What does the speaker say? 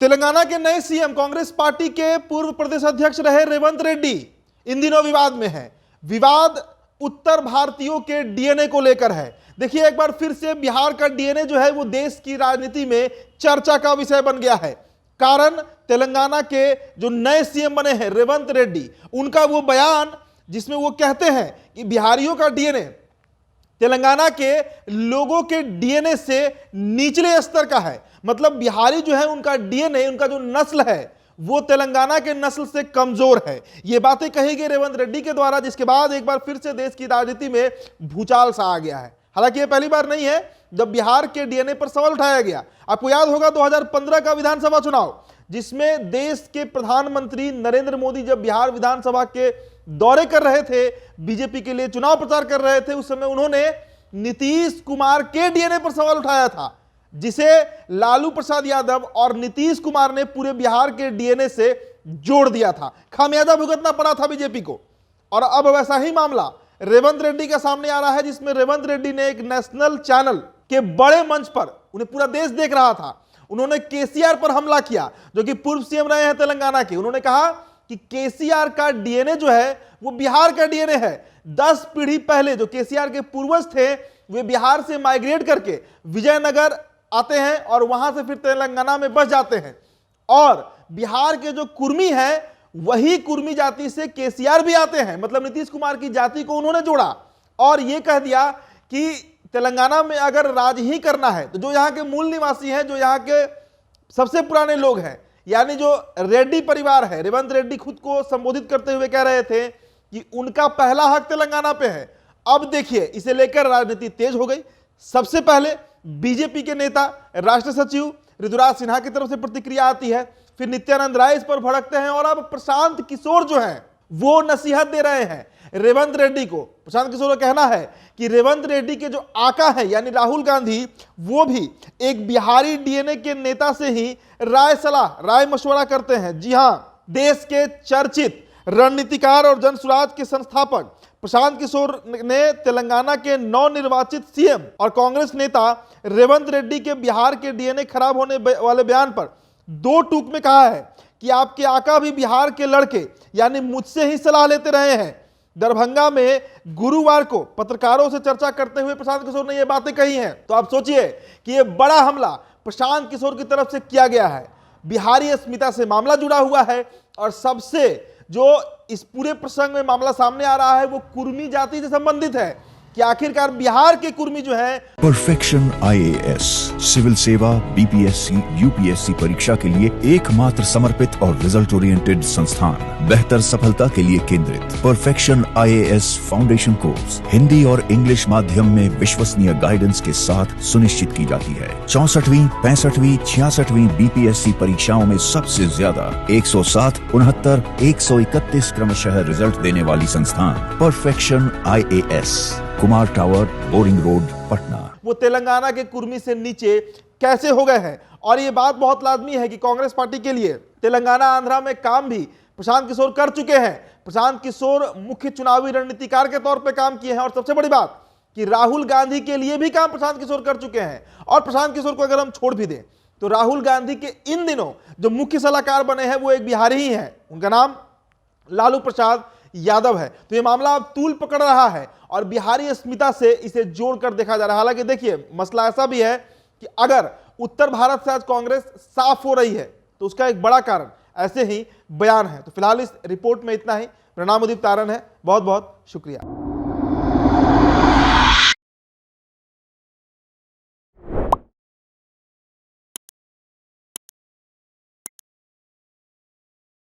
तेलंगाना के नए CM Congress party के पूर्व प्रदेश अध्यक्ष रहे रेवंत रेड्डी इन दिनों विवाद में है। विवाद उत्तर भारतीयों के डीएनए को लेकर है। देखिए, एक बार फिर से बिहार का डीएनए जो है वो देश की राजनीति में चर्चा का विषय बन गया है। कारण तेलंगाना के जो नए सीएम बने हैं रेवंत रेड्डी, उनका वो बयान जिसमें वो कहते हैं कि बिहारियों का डीएनए तेलंगाना के लोगों के डीएनए से निचले स्तर का है। मतलब बिहारी जो है उनका डीएनए, उनका जो नस्ल है वो तेलंगाना के नस्ल से कमजोर है। ये बातें कही गई रेवंत रेड्डी के द्वारा, जिसके बाद एक बार फिर से देश की राजनीति में भूचाल सा आ गया है। हालांकि ये पहली बार नहीं है जब बिहार के डीएनए पर सवाल उठाया गया। आपको याद होगा 2015 का विधानसभा चुनाव, जिसमें देश के प्रधानमंत्री नरेंद्र मोदी जब बिहार विधानसभा के दौरे कर रहे थे, बीजेपी के लिए चुनाव प्रचार कर रहे थे, उस समय उन्होंने नीतीश कुमार के डीएनए पर सवाल उठाया था, जिसे लालू प्रसाद यादव और नीतीश कुमार ने पूरे बिहार के डीएनए से जोड़ दिया था। खामियाजा भुगतना पड़ा था बीजेपी को। और अब वैसा ही मामला रेवंत रेड्डी के सामने आ रहा है, जिसमें रेवंत रेड्डी ने एक नेशनल चैनल के बड़े मंच पर, उन्हें पूरा देश देख रहा था, उन्होंने केसीआर पर हमला किया, जो कि पूर्व सीएम रहे हैं तेलंगाना के। उन्होंने कहा कि केसीआर का डीएनए जो है वो बिहार का डीएनए है। 10 पीढ़ी पहले जो केसीआर के पूर्वज थे वे बिहार से माइग्रेट करके विजयनगर आते हैं और वहां से फिर तेलंगाना में बस जाते हैं। और बिहार के जो कुर्मी हैं वही कुर्मी जाति से केसीआर भी आते हैं। मतलब नीतीश कुमार की जाति को उन्होंने जोड़ा और यह कह दिया कि तेलंगाना में अगर राज ही करना है तो जो यहाँ के मूल निवासी हैं, जो यहाँ के सबसे पुराने लोग हैं, यानी जो रेड्डी परिवार है, रेवंत रेड्डी खुद को संबोधित करते हुए कह रहे थे कि उनका पहला हक तेलंगाना पे है। अब देखिए, इसे लेकर राजनीति तेज हो गई। सबसे पहले बीजेपी के नेता राष्ट्रीय सचिव ऋतुराज सिन्हा की तरफ से प्रतिक्रिया आती है, फिर नित्यानंद राय इस पर भड़कते हैं और अब प्रशांत किशोर जो हैं वो नसीहत दे रहे हैं रेवंत रेड्डी को। प्रशांत किशोर का कहना है कि रेवंत रेड्डी के जो आका है यानी राहुल गांधी, वो भी एक बिहारी डीएनए के नेता से ही राय मशवरा करते हैं। जी हां, देश के चर्चित रणनीतिकार और जनसुराज के संस्थापक प्रशांत किशोर ने तेलंगाना के नवनिर्वाचित सीएम और कांग्रेस नेता रेवंत रेड्डी के बिहार के डीएनए खराब होने वाले बयान पर 2 टूक में कहा है कि आपके आका भी बिहार के लड़के यानी मुझसे ही सलाह लेते रहे हैं। दरभंगा में गुरुवार को पत्रकारों से चर्चा करते हुए प्रशांत किशोर ने यह बातें कही हैं। तो आप सोचिए कि यह बड़ा हमला प्रशांत किशोर की तरफ से किया गया है। बिहारी अस्मिता से मामला जुड़ा हुआ है और सबसे जो इस पूरे प्रसंग में मामला सामने आ रहा है वो कुर्मी जाति से संबंधित है कि आखिरकार बिहार के कुर्मी जो है। परफेक्शन आईएएस सिविल सेवा, बीपीएससी, यूपीएससी परीक्षा के लिए एकमात्र समर्पित और रिजल्ट ओरिएंटेड संस्थान, बेहतर सफलता के लिए केंद्रित। Perfection IAS foundation course Hindi और इंग्लिश माध्यम में विश्वसनीय गाइडेंस के साथ सुनिश्चित की जाती है। 64वीं, 65वीं, 66वीं बीपीएससी परीक्षाओं में सबसे ज्यादा 160, 69, 131 क्रमशः रिजल्ट देने वाली संस्थान perfection IAS, Kumar tower, boring road, Patna. वो तेलंगाना के कुर्मी से नीचे कैसे हो गए हैं। और ये बात बहुत लाजमी है कि कांग्रेस पार्टी के लिए तेलंगाना आंध्रा में काम भी प्रशांत किशोर कर चुके हैं। प्रशांत किशोर मुख्य चुनावी रणनीतिकार के तौर पे काम किए हैं और सबसे बड़ी बात कि राहुल गांधी के लिए भी काम प्रशांत किशोर कर चुके हैं। और प्रशांत किशोर को अगर हम छोड़ भी दें तो राहुल गांधी के इन दिनों जो मुख्य सलाहकार बने हैं वो एक बिहारी ही है, उनका नाम लालू प्रसाद यादव है। तो ये मामला अब तूल पकड़ रहा है और बिहारी अस्मिता से इसे जोड़कर देखा जा रहा है। हालांकि देखिए, मसला ऐसा भी है कि अगर उत्तर भारत से आज कांग्रेस साफ हो रही है तो उसका एक बड़ा कारण ऐसे ही बयान है। तो फिलहाल इस रिपोर्ट में इतना ही। मेरा नाम उदित तारण है, बहुत बहुत शुक्रिया।